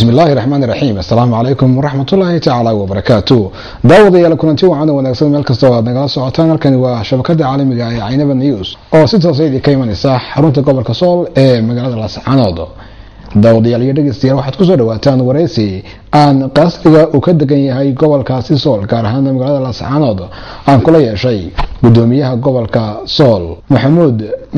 بسم الله الرحمن الرحيم. السلام عليكم ورحمة الله تعالى وبركاته. داود يا لكنتي وعنا ونقصد ملك استوى نقص ساعتان كان وشبكة عالمية عينب النيوز أو ستة سيدي كيمان الساح حرونت قبل كسول مجال العناض. داود يا ليدك استير واحد كسر واتان ورئيسي عن قصدك وكدك هاي قبل كاسول كارهان مجال العناض عن كل شيء قدوميها قبل كسول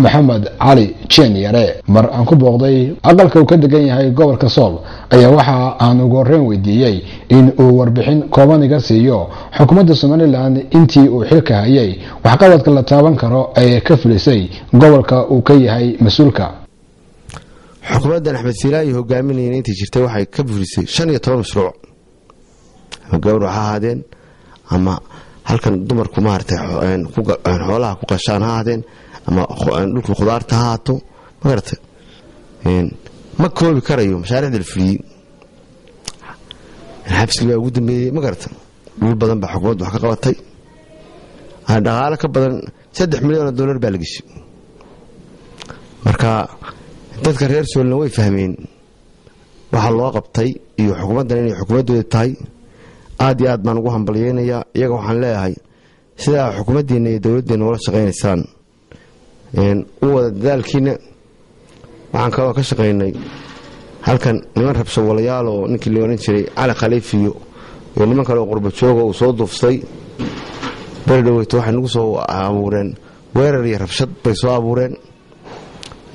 محمد علي تشين يرى مر أن كبوغدي أقلك وكدك هاي قبل كسول أي waxa aan ugu horreyn weydiiyay in uu warbixin kooban iga siiyo xukuumadda Soomaaliland intii uu xilka hayay wax qabadka la taaban karo ay ka filisay gobolka uu ka yahay mas'uulka. xukuumadda Axmed Siilaayi hogaaminayay intii jirtay waxay ka filisay 15 mashruuc gowrac ahaadeen ama halkan dumarku maartay xoolaha ku qashaan ahaadeen ama dhulka khudaarta haato magartay ma koobi karayo mashaariicda fuliyay habsiga ugu dambeeyay ma garata dhul badan ba xukuumaddu wax ka qabatay dhaqaale ka badan 3 milyan oo dollar baa la gashay marka dadka reer Soomaaliland way fahmeen waxa loo qabtay iyo xukuumaddan inay xukuumadooda tahay aad iyo aad baan ugu hambalyeynaya iyaga waxaan leeyahay sida xukuumaddeena iyo dawladdeena wada shaqeynaysan u wada dadaalkiina waxaan ka shaqeynay halkan niman rabsho walayaal oo ninkii la oran jiray Cali Khalifiyo iyo niman kale oo qurba jooga oo soo duuftay bardaweyto waxay nagu soo abuureen weerar iyo rabshad bay soo abuureen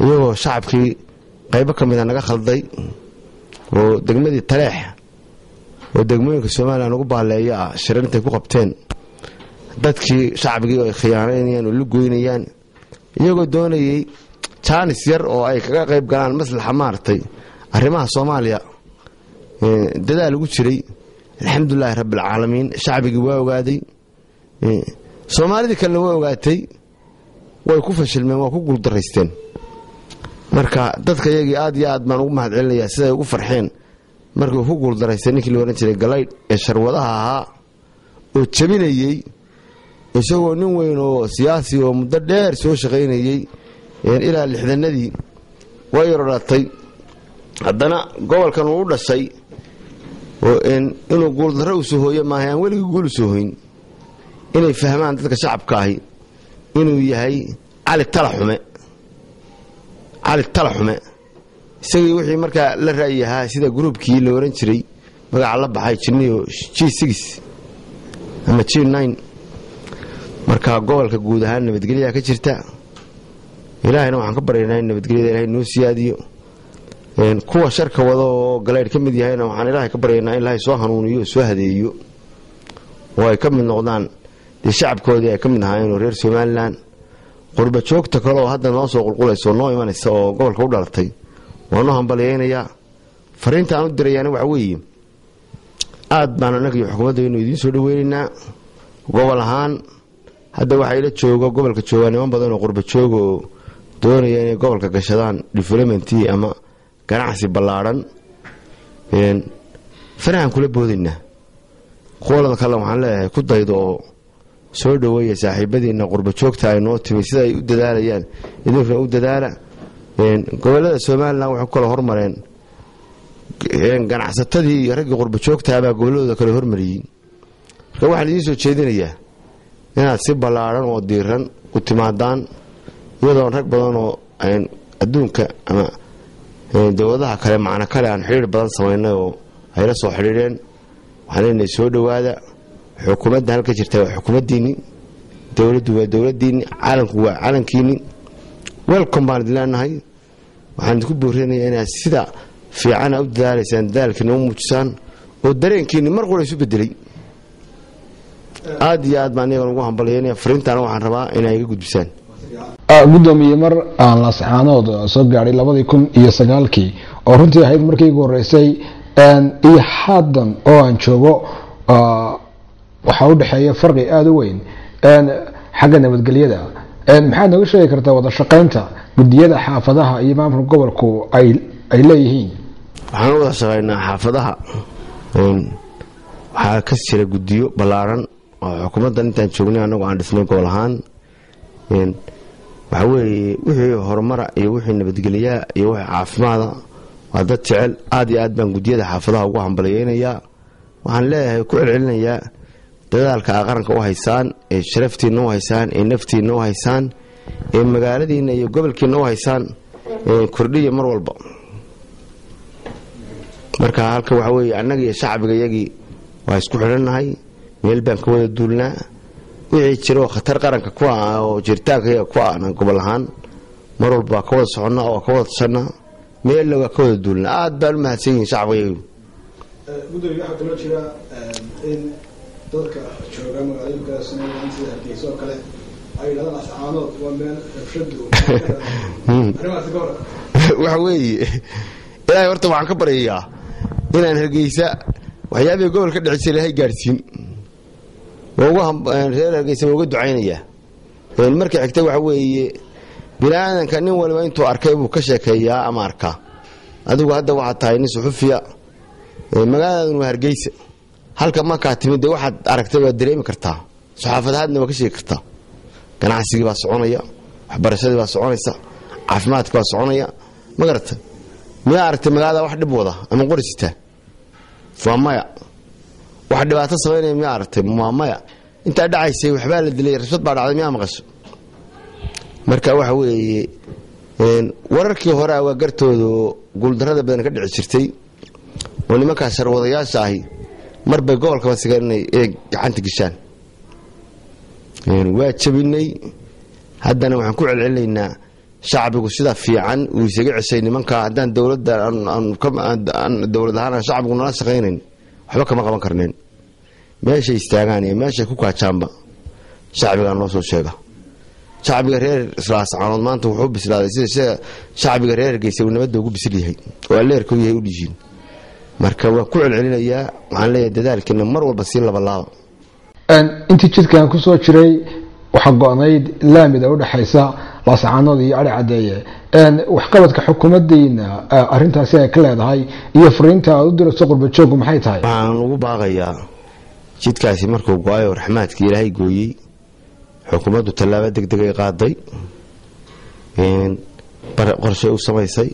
iyagoo shacabkii qayb ka mid ah naga khalday oo degmadii Taleex oo degmooyinka Soomaaliland ugu baaleeya shirintay ku qabteen dadkii shacabigii ay khiyaanayeen oo lugoynayaan iyagoo doonayay jaanis yar oo ay kaga qayb galaan maslaxa maartay arrimaha Soomaaliya dadaal ugu jiray alxamdulillah rabbil caalamiin shacabigii waa ogaaday Soomaalida kale waa ogaatay way ku fashilmeen waa ku guuldareysteen marka dadka iyagii aad iyo aad baan ugu mahadcelinayaa sida ay ugu farxeen markii uu ku guuldareystay ninkii la oran jiray Galayd ee sharwadaha ahaa oo jabinayay isagoo nin weyn oo siyaasi oo muddo dheer soo shaqeynayay ilaa lixdanadii way yaraatay haddana gobolkan uu dhashay oo inuu guul darro u soo hooyo maahan weliga guul soo hooyin inay fahmaan dadka shacabka ahi inuu yahay Cali Talaxume isagii wixii marka la raayaha sida groupkii la oran jiray magaca la baxay Jinniyo G6 ama G9 marka gobolka guud ahaan nabadgelyo ka jirta ilaahayna waxaan ka baryaynaa in nabadgelyada ilaahay noo siyaadiyo kuwa sharka wada oo Galayd ka mid yahayna waxaan ilaahay ka baryaynaa in ilaahay soo hanuuniyo soo hadeeyo oo ay ka mid noqdaan shacabkoodii ay ka mid ahaayeen reer Soomaaliland qurba joogta kale oo hadda noo soo qulqulayso noo imanaysa oo gobolka u dhalatay waanu hambalyeynaya fariinta aan u dirayana waxa weeye aad baan anaga xukuumadda inuu idin soo dhaweynaa gobol ahaan hadda waxa ila jooga gobolka jooga niman badan oo qurba joog oo doonaya inay gobolka gashadaan development ama ganacsi ballaaran farahan kula boodina qoolada kale waxaan leeyahay ku daydo oo soo dhaweeya saaxiibadiina qurba joogta ay noo timay sida ay u dadaalayaan idinka u dadaala gobolada Soomaaliland waxay kala hormareen ganacsatadii iyo rag qurba joogta ah gobolada kala hormariyeen marka waxaan idin soo jeedinayaa inaad si ballaaran oo diiran u timaadaan iyadoo rag badan oo adduunka ama dawladaha kale macna kale aan xiriir badan sameynay oo ay la soo xiriireen waxaan inay soo dhawaada xukuumadda halka jirta waa xukuumaddiini dawladdu waa dawladdiini caalamku waa caalamkiini welcome baan dilanahay waxaan ku boorinayaa inaad sida fiican u dadaalaysaan dadaalkiina u muujisaan oo dareenkiina mar qura isu bedelay aad iyo aad baan iyaga ugu hambalyeynaya fariintaana waxaan rabaa inay iga gudbisaan gudoomiye mar aan la saxaanood soo gaaray 2009 oo runtii ahayd markii ugu horeysay iyo hadan oo aan joogo waxa u dhaxeeya farqi aad u weyn xagga nabadgelyada maxaad nooga sheegi kartaa wada shaqeynta gudiyada xaafadaha iyo maamulka gobolku ay leeyihiin waxaan wada shaqeynaa xaafadaha waxa ka jira gudiyo ballaaran oo xukuumadda intaan joognay anagu aan dhisnay gobol ahaan waxa weeye wixii horumar iyo wixii nabadgelyo iyo wixii caafimaad waa dad jecel aad iyo aad baan gudiyada xaafadaha ugu hambalyeynaya waxaan leeyahay ku celcelinayaa dadaalka qaranka u haysaan ee sharaftiina u haysaan ee naftiina u haysaan ee magaaladiina iyo gobolkiina u haysaan kordhiya mar walba marka halka waxa weeye annaga iyo shacbiga yagii waa isku xidhannahay meel baan ka wada duulnaa wixii jiro khatar qaranka ku ah oo jiritaanka ku ah gobol ahaan mar walba ka wada soconnaa oo ka wada tashanaa meel laga ka wada duulnaa aad baan u mahadsan yihiin shacbiga yagii gudoomiye waxaa kaloo jira in dadka jooga magaalooyinka Soomaaliya sida Hargeysa oo kale ay yiraahdaan asxaanood waa meel rabshadu arrimahaas goor waxa weeye ilaahay horta waxaan ka baryayaa inaan Hargeysa waxyaabay gobolka dhici jiray gaarsiin reer Hargeysa uga ducaynaya marka xigta waxa weeye bilaadanka nin walba intuu arkay buu ka sheekeeyaa ama arka adigu hadda waxa tahay nin suxufiya magaalada Hargeysa halka ma ka timid waxaad aragtay waa dareemi kartaa saxaafadaadna waa ka sheegi kartaa ganacsiga baa soconaya waxbarashada baa soconaysa caafimaadka baa soconaya ma garata miyaa aragtay magaalada wax dhib wada ama qorisita faamaya wax dhibaato sameynaya miyaa aragtay maamaya inta dhacaysay waxba la dilay rashad baa dhacday miyaa maqasho marka waxa weeye wararkii hore waa gartoodo guuldarada badan ka dhici jirtay oo nimanka sharwadayaasha ahi marba gobolka wasigaynay ee gacanta gashaan waa jabinay haddana waxaan ku celcelinaynaa shacbigu sida fiican uu isaga ceshay nimanka haddaan dowladahaan shacbigu nala shaqaynayn waxba kama qaban karneen meeshay istaagaan iyo meeshay ku kaajaanba shacbigaa noo soo sheega shacbiga reer Laascaanood maanta wuxuu bislaaday sida shacbiga reer Hargeysa uu nabadda ugu bisil yahay oo alleerku yahay u dhijiin marka waa ku celcelinayaa waxaan leeyahay dadaalkeena mar walba si laba intii jidkan ku soo jiray waxa go'nayd laamida u dhaxaysa Laascaanood iyo Ari Cadeeye wax qabadka xukuumaddeena arintaasi ay ka leedahay iyo fariinta u dirayso qurba joog maxay tahay waxaan ugu baaqayaa jidkaasi markuu go'ayo raxmaadka Ilaahay gooyay xukuumaddu tallaabo degdeg ay qaaday qorshe u samaysay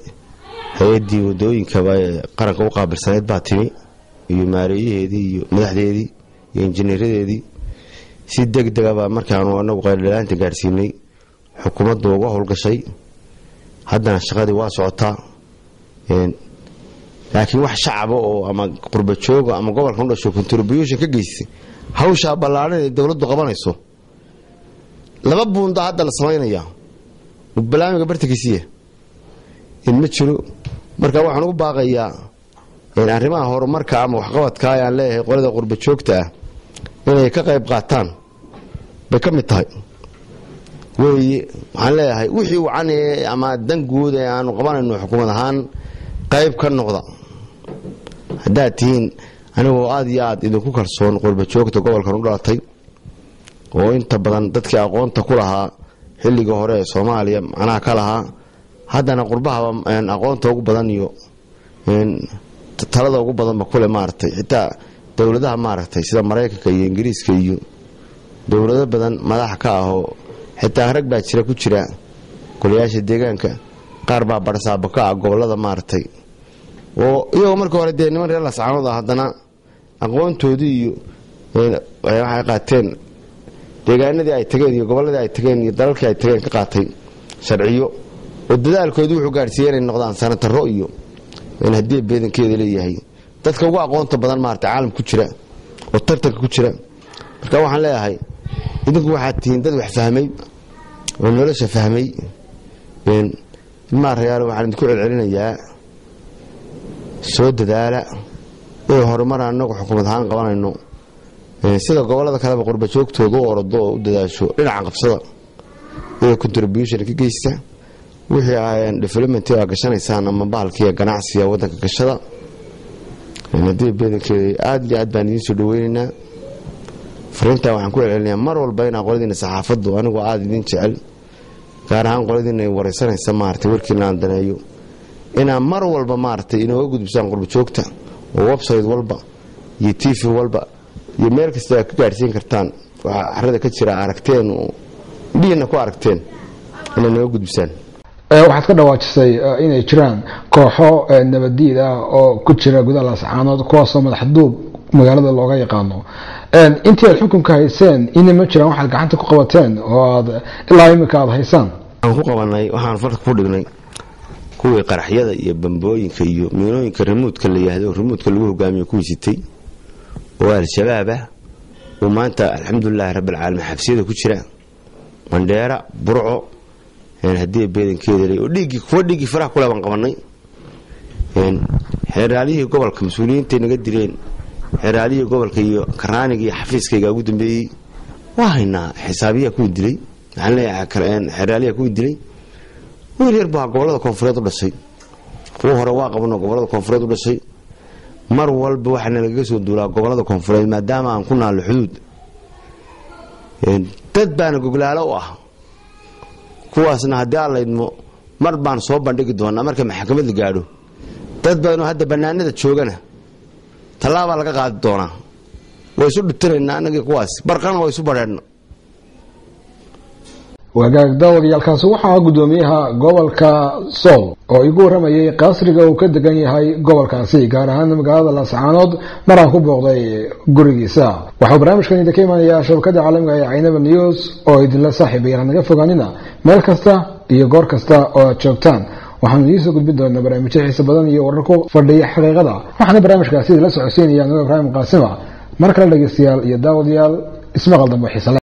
hay'adii wadooyinka qaranka u qaabilsaneed baa timi iyo maareeyadeedii iyo madaxdeedii iyo injineeradeedii si degdeg ah markaan anagu qayladlaanta gaarsiinay xukuumaddu uga howlgashay haddana shaqadii waa socotaa laakiin wax shacab oo ama qurba joog ama gobolka u dhasho contribution ka geysay hawsha ballaaran ee dawladdu qabanayso laba buundo hadda la sameynaya balaamiga bartigiisiya in ma jiro marka waxaan ugu baaqayaa in arrimaha horumarka ama waxqabadka ay leeyahay qolada qurba joogta ah inay ka qayb qaataan bay ka mid tahay weeye waxaan leeyahay wixii wacan ama dan guud ee aanu qabanayno xukuumad ahaan qayb ka noqda haddaad tihiin anigoo aad iyo aad idinku kalsoon qurba joogta gobolkan u dhalatay oo inta badan dadkii aqoonta ku lahaa xilliga hore ee Soomaaliya macnaha ka lahaa haddana qurbaha aqoonta ugu badan iyo talada ugu badan ba kule maartay xitaa dawladaha maartay sida Mareykanka iyo Ingiriiska iyo dawlado badan madax ka ah oo xitaa rag baa jira ku jira golayaasha deegaanka qaar baa barsaabo ka ah gobolada maartay oo iyagoo markii hore niman reer Laascaanood haddana aqoontoodii iyo waxay qaateen deegaanadii ay tageen iyo goboladii ay tageen iyo dalalkii ay tageen ka qaatay sharciyo oo dadaalkoodu wuxuu gaarsiiyay inay noqdaan sanataro iyo in haddii beedankeeda leeyahay dadka ugu aqoonta badan maartay caalamka ku jira oo tartanka ku jira marka waxaan leeyahay idinku waxaad tihiin dad wax fahmay oo nolosha fahmay ma reeyaan waxaan idinku celcelinayaa soo dadaala ee horumar anagu xukuumad ahaan qabanayno sida gobolada kale qurba joogtooda oo ordo u dadaasho dhinaca qabsada ee contribution ka geysta wixii ay development ay gashanaysan ama bahalkiya ganacsiga wadanka gashada inadii beedankeeda aad iyo aad baan idin soo dhaweynaynaa fariinta waxaan ku celcelinayaa mar walba in aqoondiina saxaafaddu anigu aad idin jecel gaar ahaan qoladiina ay wareysanaysa maartay warkiina aan daneeyo inaan mar walba maartay inoo gudbisaan qurba joogta oo website walba iyo TV walba iyo meel kasta ka gaarsiin kartaan waxa xarada ka jira aragteen oo dhiina ku aragteen inay noo gudbisaan waxaad ka dhawaajisay inay jiraan kooxo nabadiid ah oo ku jira gudaha laascaanood kuwaasoo madaxduub magaalada looga yaqaano intii aad xukunka hayseen inay ma jiraan waxaad gacanta ku qabateen oo aad ilaa imika aad haysaan aan ku qabanay waxaan farta ku dhignay kuwii qaraxyada iyo bambooyinka iyo miinooyinka remoodka la yiraahdo remoodka lagu hogaamiyo kuwii sitay oo al-shabaab ah oo maanta alxamdulillaah rabbil caalamiin xabsiyada ku jira mandheera burco haddii beedankeeda oo dhiigii faraha kula ban qabanay xeeraalihii gobolka mas'uuliyiinta naga direen xeeraalihii gobolka iyo karaaniga iyo xafiiskayga ugu dambeeyay waa haynaa xisaabiya ku dilay waxaan leeyahay xeeraaliya ku dilay wiil yar baa gobolada koonfureed u dhashay kuwa hore waa qabno gobolada koonfureed u dhashay mar walba waxaana laga soo duulaa gobolada koonfureed maadaama aan ku naalo xuduud dad baana gogolaalo u ah kuwaasna haddii aan laydmo mar baan soo bandhigi doonaa marka maxkamadda gaadho dad badanoo hadda bannaanada joogana tallaabaa laga qaadi doonaa way isu dhutiraynaa annagii kuwaas barqana way isu badheedhna wagaag daawadayaalkaasi waxaa gudoomiyaha gobolka sool oo igu waramayay qasriga uu ka degan yahay gobolkaasi gaar ahaan magaalada laascaanood maraan ku booqday gurigiisa waxaa barnaamijkan idinka imaanayaa shabakada caalamiga ee Caynaba News oo idinla saaxiibayaan naga fogaanina meel kasta iyo goor kasta oo aad joogtaan waxaan idin soo gudbin doonaa barnaamijyo xiiso badan iyo warar ku fadhiya xaqiiqada waxaana barnaamijkaasi la socodsiinaya Ibrahim Qaasima mar kale dhageystayaal iyo daawadayaal ismaqal dambe xiiso